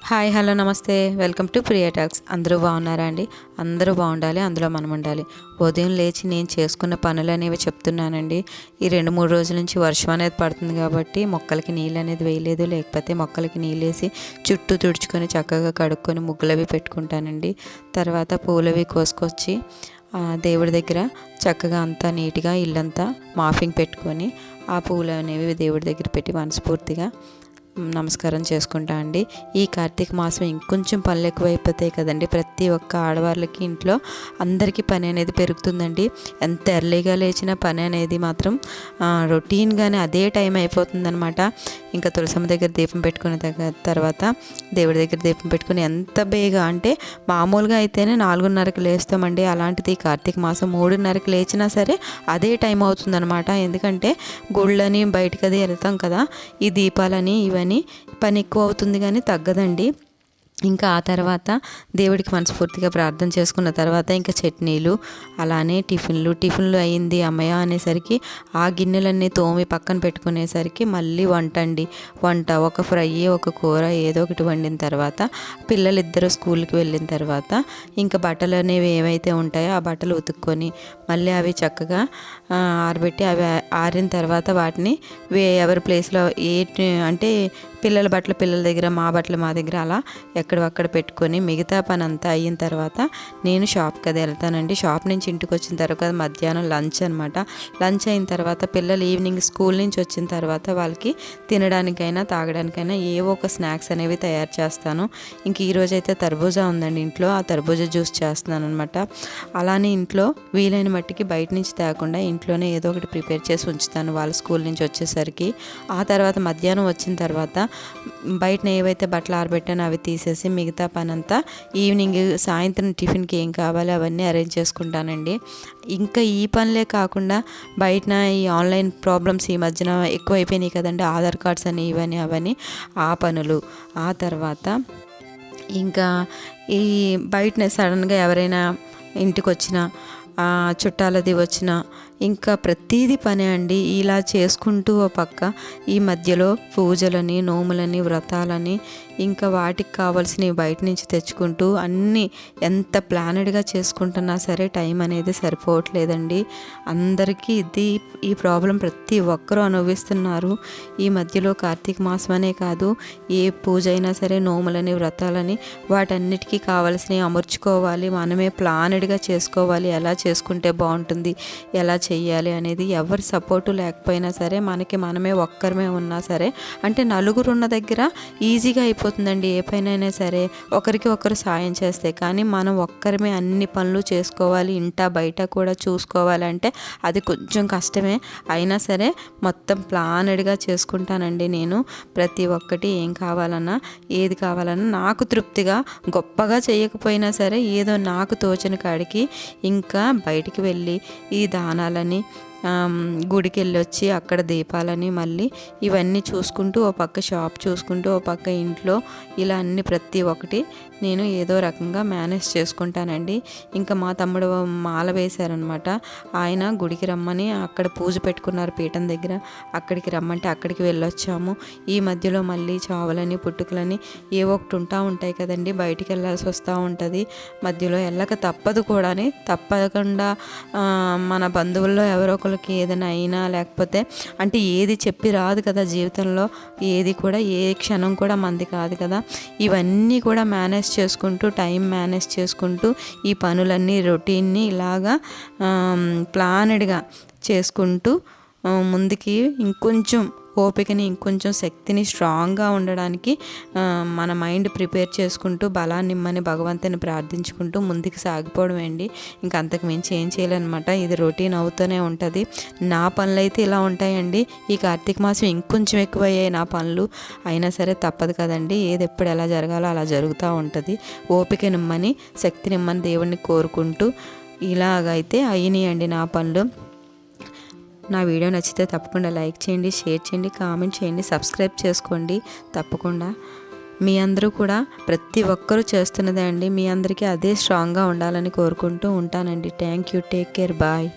Hi hello నమస్తే welcome to Priya talks. అందరూ బాగున్నారా అండి? అందరూ బాగుండాలి, అందులో మనం ఉండాలి. ఉదయం లేచి నేను చేసుకున్న పనులు అనేవి చెప్తున్నానండి. ఈ 2-3 రోజుల నుంచి వర్షం అనేది పడుతుంది కాబట్టి మొక్కలకి నీళ్ళు అనేది వేయలేదు. లేకపోతే మొక్కలకి నీళ్ళు వేసి చుట్టూ తుడుచుకొని చక్కగా కడుక్కొని ముగ్గులవి పెట్టుకుంటానండి. తర్వాత పూలవి కోసుకొచ్చి దేవుడి దగ్గర చక్కగా అంతా నీట్గా ఇల్లంతా మాఫింగ్ పెట్టుకొని ఆ పూలు అనేవి దేవుడి దగ్గర పెట్టి మనస్ఫూర్తిగా నమస్కారం చేసుకుంటా అండి. ఈ కార్తీక మాసం ఇంకొంచెం పనులు ఎక్కువైపోతాయి కదండి. ప్రతి ఒక్క ఆడవాళ్ళకి ఇంట్లో అందరికీ పని అనేది పెరుగుతుందండి. ఎంత ఎర్లీగా లేచిన పని అనేది మాత్రం రొటీన్గానే అదే టైం అయిపోతుందనమాట. ఇంకా తులసమ్మ దగ్గర దీపం పెట్టుకున్న తర్వాత దేవుడి దగ్గర దీపం పెట్టుకుని ఎంత బేగా అంటే మామూలుగా అయితేనే 4:30కి లేస్తామండి. అలాంటిది కార్తీక మాసం 3:30కి లేచినా సరే అదే టైం అవుతుందనమాట. ఎందుకంటే గుళ్ళని బయటకు అది వెళ్తాం కదా, ఈ దీపాలని ఇవన్నీ పని ఎక్కువ అవుతుంది కానీ తగ్గదండి. ఇంకా ఆ తర్వాత దేవుడికి మనస్ఫూర్తిగా ప్రార్థన చేసుకున్న తర్వాత ఇంకా చట్నీలు, అలానే టిఫిన్లు అయింది అమ్మయ్య అనేసరికి ఆ గిన్నెలన్నీ తోమి పక్కన పెట్టుకునేసరికి మళ్ళీ వంట ఒక ఫ్రై ఒక కూర ఏదో ఒకటి వండిన తర్వాత పిల్లలిద్దరూ స్కూల్కి వెళ్ళిన తర్వాత ఇంకా బట్టలు అనేవి ఏవైతే ఉంటాయో ఆ బట్టలు ఉతుక్కొని మళ్ళీ అవి చక్కగా ఆరబెట్టి అవి ఆరిన తర్వాత వాటిని ఎవరి ప్లేస్లో అంటే పిల్లల బట్టలు పిల్లల దగ్గర, మా బట్టలు మా దగ్గర అలా ఎక్కడక్కడ పెట్టుకొని మిగతా పని అంతా అయిన తర్వాత నేను షాప్కి అది వెళ్తానండి. షాప్ నుంచి ఇంటికి వచ్చిన తర్వాత మధ్యాహ్నం లంచ్ అనమాట. లంచ్ అయిన తర్వాత పిల్లలు ఈవినింగ్ స్కూల్ నుంచి వచ్చిన తర్వాత వాళ్ళకి తినడానికైనా తాగడానికైనా ఏవో ఒక స్నాక్స్ అనేవి తయారు చేస్తాను. ఇంక ఈరోజైతే తర్బూజా ఉందండి ఇంట్లో, ఆ తర్బూజా జ్యూస్ చేస్తున్నాను అనమాట. అలానే ఇంట్లో వీలైన మట్టికి బయట నుంచి తేకుండా ఇంట్లోనే ఏదో ఒకటి ప్రిపేర్ చేసి ఉంచుతాను వాళ్ళ స్కూల్ నుంచి వచ్చేసరికి. ఆ తర్వాత మధ్యాహ్నం వచ్చిన తర్వాత బయటన ఏవైతే బట్టలు ఆరబెట్టానో అవి తీసేసి మిగతా పని అంతా ఈవినింగ్ సాయంత్రం టిఫిన్కి ఏం కావాలో అవన్నీ అరేంజ్ చేసుకుంటానండి. ఇంకా ఈ పనులే కాకుండా బయటన ఈ ఆన్లైన్ ప్రాబ్లమ్స్ ఈ మధ్యన ఎక్కువైపోయినాయి కదండి. ఆధార్ కార్డ్స్ అని ఇవన్నీ అవన్నీ ఆ పనులు. ఆ తర్వాత ఇంకా ఈ బయటనే సడన్గా ఎవరైనా ఇంటికి వచ్చినా చుట్టాలది వచ్చినా ఇంకా ప్రతీది పనే అండి. ఇలా చేసుకుంటూ ఓ పక్క ఈ మధ్యలో పూజలని, నోములని, వ్రతాలని ఇంకా వాటికి కావాల్సినవి బయట నుంచి తెచ్చుకుంటూ అన్నీ ఎంత ప్లానెడ్గా చేసుకుంటున్నా సరే టైం అనేది సరిపోవట్లేదండి. అందరికీ ఈ ప్రాబ్లం ప్రతి ఒక్కరూ అనుభవిస్తున్నారు. ఈ మధ్యలో కార్తీక మాసం అనే కాదు, ఏ పూజ అయినా సరే నోములని, వ్రతాలని వాటన్నిటికీ కావాల్సినవి అమర్చుకోవాలి. మనమే ప్లానెడ్గా చేసుకోవాలి. ఎలా చేసుకుంటే బాగుంటుంది, ఎలా చెయ్యాలి అనేది ఎవరి సపోర్టు లేకపోయినా సరే మనకి మనమే ఒక్కరమే ఉన్నా సరే, అంటే నలుగురు ఉన్న దగ్గర ఈజీగా అయిపోతుందండి. ఏ పనైనా సరే ఒకరికి ఒకరు సాయం చేస్తే, కానీ మనం ఒక్కరమే అన్ని పనులు చేసుకోవాలి, ఇంట బయట కూడా చూసుకోవాలంటే అది కొంచెం కష్టమే. అయినా సరే మొత్తం ప్లానెడ్గా చేసుకుంటానండి నేను. ప్రతి ఒక్కటి ఏం కావాలన్నా ఏది కావాలన్నా నాకు తృప్తిగా, గొప్పగా చేయకపోయినా సరే ఏదో నాకు తోచిన కాడికి ఇంకా బయటికి వెళ్ళి ఈ దానాలని గుడికి వెళ్ళొచ్చి అక్కడ దీపాలని మళ్ళీ ఇవన్నీ చూసుకుంటూ ఓ పక్క షాప్ చూసుకుంటూ ఓ పక్క ఇంట్లో ఇలా అన్ని ప్రతి ఒక్కటి నేను ఏదో రకంగా మేనేజ్ చేసుకుంటానండి. ఇంకా మా తమ్ముడు మాల వేశారనమాట. ఆయన గుడికి రమ్మని అక్కడ పూజ పెట్టుకున్నారు పీఠం దగ్గర, అక్కడికి రమ్మంటే అక్కడికి వెళ్ళొచ్చాము. ఈ మధ్యలో మళ్ళీ చావులని పుట్టుకలని ఏవో ఒకటి ఉంటాయి కదండి, బయటికి వెళ్ళాల్సి వస్తూ ఉంటుంది. మధ్యలో వెళ్ళక తప్పదు కూడా. తప్పకుండా మన బంధువుల్లో ఎవరో ఒకరికి ఏదైనా అయినా లేకపోతే అంటే ఏది చెప్పి రాదు కదా జీవితంలో, ఏది కూడా ఏ క్షణం కూడా మంది కాదు కదా. ఇవన్నీ కూడా మేనేజ్ చేసుకుంటూ టైం మేనేజ్ చేసుకుంటూ ఈ పనులన్నీ రొటీన్ని ఇలాగా ప్లానెడ్గా చేసుకుంటూ ముందుకి ఇంకొంచెం ఓపికని, ఇంకొంచెం శక్తిని, స్ట్రాంగ్గా ఉండడానికి మన మైండ్ ప్రిపేర్ చేసుకుంటూ బలాన్ని ఇమ్మని భగవంతుని ప్రార్థించుకుంటూ ముందుకు సాగిపోవడం అండి. ఇంకా అంతకు మించి ఏం చేయాలన్నమాట. ఇది రొటీన్ అవుతూనే ఉంటుంది. నా పనులు అయితే ఇలా ఉంటాయండి. ఈ కార్తీక మాసం ఇంకొంచెం ఎక్కువయ్యాయి నా పనులు. అయినా సరే తప్పదు కదండి, ఏది ఎప్పుడు ఎలా జరగాలో అలా జరుగుతూ ఉంటుంది. ఓపికనిమ్మని, శక్తినిమ్మని దేవుణ్ణి కోరుకుంటూ ఇలాగైతే అయినాయండి నా పనులు. నా వీడియో నచ్చితే తప్పకుండా లైక్ చేయండి, షేర్ చేయండి, కామెంట్ చేయండి, సబ్స్క్రైబ్ చేసుకోండి తప్పకుండా. మీ అందరూ కూడా ప్రతి ఒక్కరూ చేస్తున్నదే అండి. మీ అందరికీ అదే స్ట్రాంగ్గా ఉండాలని కోరుకుంటూ ఉంటానండి. Thank you. Take care. Bye.